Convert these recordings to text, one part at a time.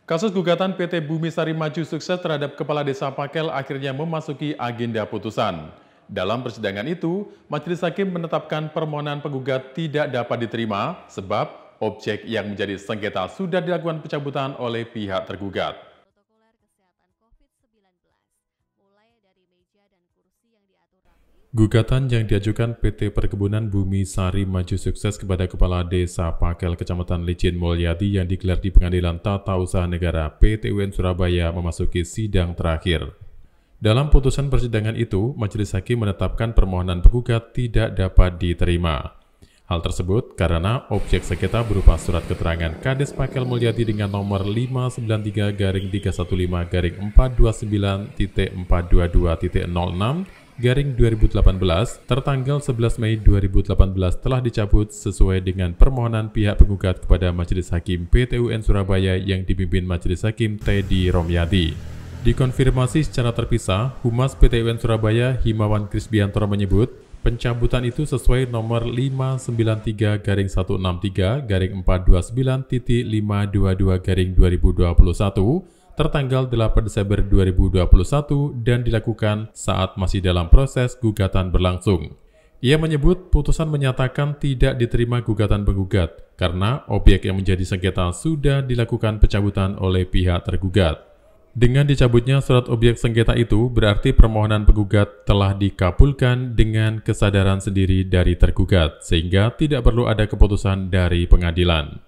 Kasus gugatan PT Bumi Sari Maju Sukses terhadap Kepala Desa Pakel akhirnya memasuki agenda putusan. Dalam persidangan itu, Majelis Hakim menetapkan permohonan penggugat tidak dapat diterima sebab objek yang menjadi sengketa sudah dilakukan pencabutan oleh pihak tergugat. Gugatan yang diajukan PT Perkebunan Bumi Sari Maju Sukses kepada Kepala Desa Pakel Kecamatan Licin Mulyadi yang digelar di Pengadilan Tata Usaha Negara PTUN Surabaya memasuki sidang terakhir. Dalam putusan persidangan itu, Majelis Hakim menetapkan permohonan penggugat tidak dapat diterima. Hal tersebut karena objek sengketa berupa surat keterangan Kades Pakel Mulyadi dengan nomor 593-422.422.06/2018 tertanggal 11 Mei 2018 telah dicabut sesuai dengan permohonan pihak penggugat kepada Majelis Hakim PTUN Surabaya yang dipimpin Majelis Hakim Teddy Romyadi. Dikonfirmasi secara terpisah, Humas PTUN Surabaya Himawan Krisbiantoro menyebut pencabutan itu sesuai nomor 593-163-429.522/2021 tertanggal 8 Desember 2021 dan dilakukan saat masih dalam proses gugatan berlangsung. Ia menyebut putusan menyatakan tidak diterima gugatan penggugat karena objek yang menjadi sengketa sudah dilakukan pencabutan oleh pihak tergugat. Dengan dicabutnya surat objek sengketa itu berarti permohonan penggugat telah dikabulkan dengan kesadaran sendiri dari tergugat sehingga tidak perlu ada keputusan dari pengadilan.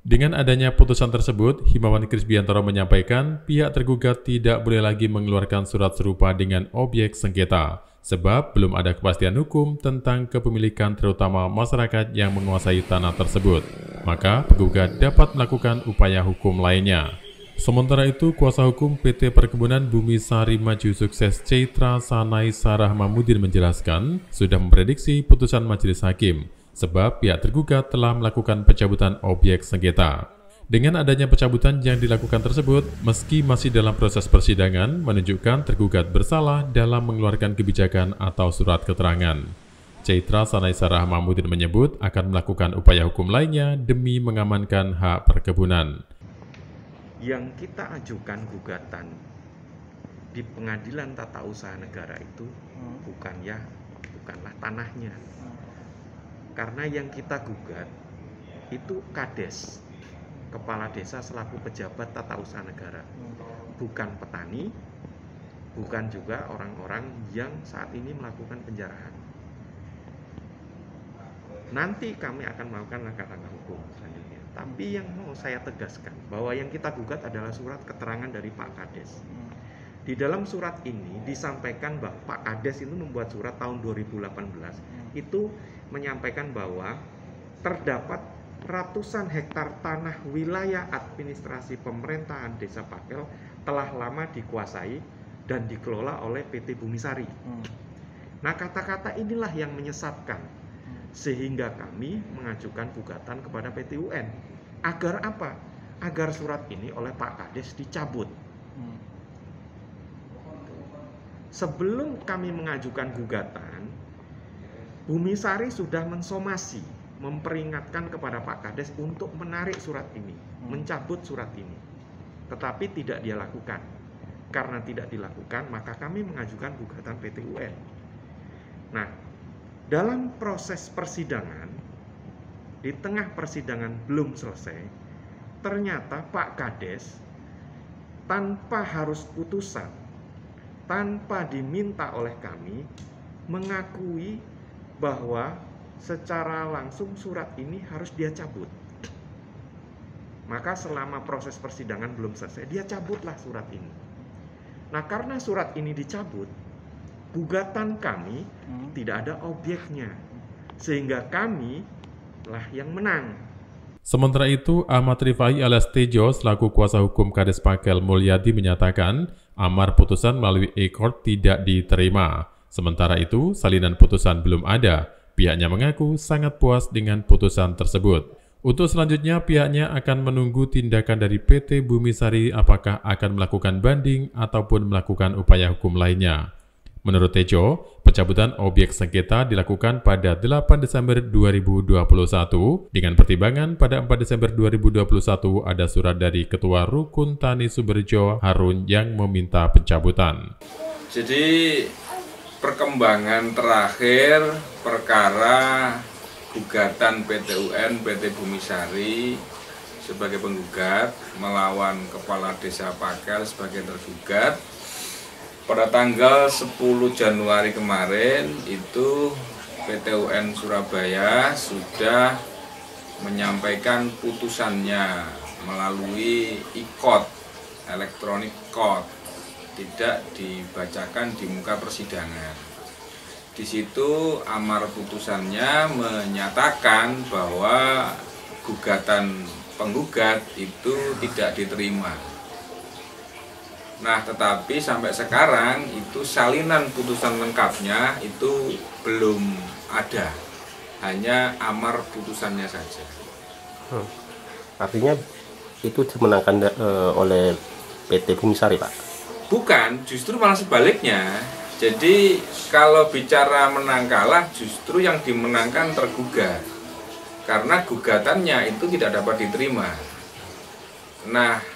Dengan adanya putusan tersebut, Himawan Krisbiantoro menyampaikan pihak tergugat tidak boleh lagi mengeluarkan surat serupa dengan objek sengketa, sebab belum ada kepastian hukum tentang kepemilikan terutama masyarakat yang menguasai tanah tersebut. Maka penggugat dapat melakukan upaya hukum lainnya. Sementara itu, kuasa hukum PT Perkebunan Bumi Sari Maju Sukses Ceitra Sanai Sarah Mamudin menjelaskan sudah memprediksi putusan Majelis Hakim, sebab pihak tergugat telah melakukan pencabutan objek sengketa. Dengan adanya pencabutan yang dilakukan tersebut, meski masih dalam proses persidangan, menunjukkan tergugat bersalah dalam mengeluarkan kebijakan atau surat keterangan. Ceitra Sanai Sarah Mamudin menyebut akan melakukan upaya hukum lainnya demi mengamankan hak perkebunan. Yang kita ajukan gugatan di Pengadilan Tata Usaha Negara itu bukanlah tanahnya. Karena yang kita gugat itu Kades, Kepala Desa selaku pejabat Tata Usaha Negara. Bukan petani, bukan juga orang-orang yang saat ini melakukan penjarahan. Nanti kami akan melakukan langkah-langkah hukum selanjutnya. Tapi yang mau saya tegaskan bahwa yang kita gugat adalah surat keterangan dari Pak Kades. Di dalam surat ini disampaikan bahwa Pak Kades itu membuat surat tahun 2018 itu menyampaikan bahwa terdapat ratusan hektar tanah wilayah administrasi pemerintahan Desa Pakel telah lama dikuasai dan dikelola oleh PT Bumi Sari. Nah, kata-kata inilah yang menyesatkan. Sehingga kami mengajukan gugatan kepada PTUN. Agar apa? Agar surat ini oleh Pak Kades dicabut. Sebelum kami mengajukan gugatan, Bumi Sari sudah mensomasi, memperingatkan kepada Pak Kades untuk menarik surat ini, mencabut surat ini. Tetapi tidak dia lakukan. Karena tidak dilakukan, maka kami mengajukan gugatan PTUN. Nah, dalam proses persidangan, di tengah persidangan belum selesai, ternyata Pak Kades tanpa harus putusan, tanpa diminta oleh kami, mengakui bahwa secara langsung surat ini harus dia cabut. Maka selama proses persidangan belum selesai, dia cabutlah surat ini. Nah, karena surat ini dicabut, gugatan kami tidak ada objeknya, sehingga kami lah yang menang. Sementara itu, Ahmad Rifai alias Tejo selaku kuasa hukum Kades Pakel Mulyadi menyatakan amar putusan melalui e-court tidak diterima. Sementara itu, salinan putusan belum ada. Pihaknya mengaku sangat puas dengan putusan tersebut. Untuk selanjutnya, pihaknya akan menunggu tindakan dari PT Bumi Sari apakah akan melakukan banding ataupun melakukan upaya hukum lainnya. Menurut Tejo, Pencabutan objek sengketa dilakukan pada 8 Desember 2021 dengan pertimbangan pada 4 Desember 2021 ada surat dari Ketua Rukun Tani Suberjo Harun yang meminta pencabutan. Jadi perkembangan terakhir perkara gugatan PT UN PT Bumisari sebagai penggugat melawan Kepala Desa Pakel sebagai tergugat pada tanggal 10 Januari kemarin itu PT UN Surabaya sudah menyampaikan putusannya melalui e-court, electronic court, tidak dibacakan di muka persidangan. Di situ amar putusannya menyatakan bahwa gugatan penggugat itu tidak diterima. Nah, tetapi sampai sekarang itu salinan putusan lengkapnya itu belum ada, hanya amar putusannya saja. Artinya itu dimenangkan oleh PT Bumisari, Pak? Bukan, justru malah sebaliknya. Jadi kalau bicara menang kalah justru yang dimenangkan tergugat. Karena gugatannya itu tidak dapat diterima. Nah,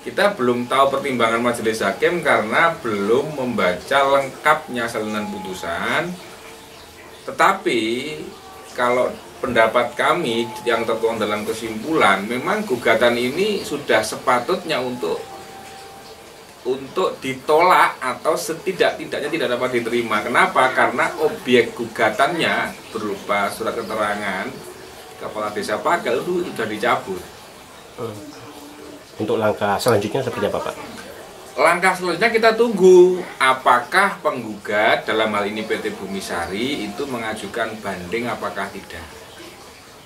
kita belum tahu pertimbangan majelis hakim karena belum membaca lengkapnya salinan putusan. Tetapi kalau pendapat kami yang tertuang dalam kesimpulan, memang gugatan ini sudah sepatutnya untuk ditolak atau setidak-tidaknya tidak dapat diterima. Kenapa? Karena objek gugatannya berupa surat keterangan Kepala Desa Pakel itu sudah dicabut. Untuk langkah selanjutnya seperti apa, Pak? Langkah selanjutnya kita tunggu apakah penggugat dalam hal ini PT Bumisari itu mengajukan banding apakah tidak.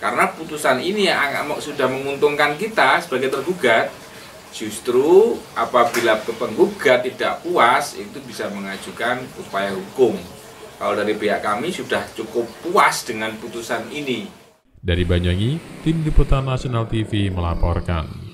Karena putusan ini yang sudah menguntungkan kita sebagai tergugat. Justru apabila penggugat tidak puas itu bisa mengajukan upaya hukum. Kalau dari pihak kami sudah cukup puas dengan putusan ini. Dari Banyuwangi, Tim Liputan Nasional TV melaporkan.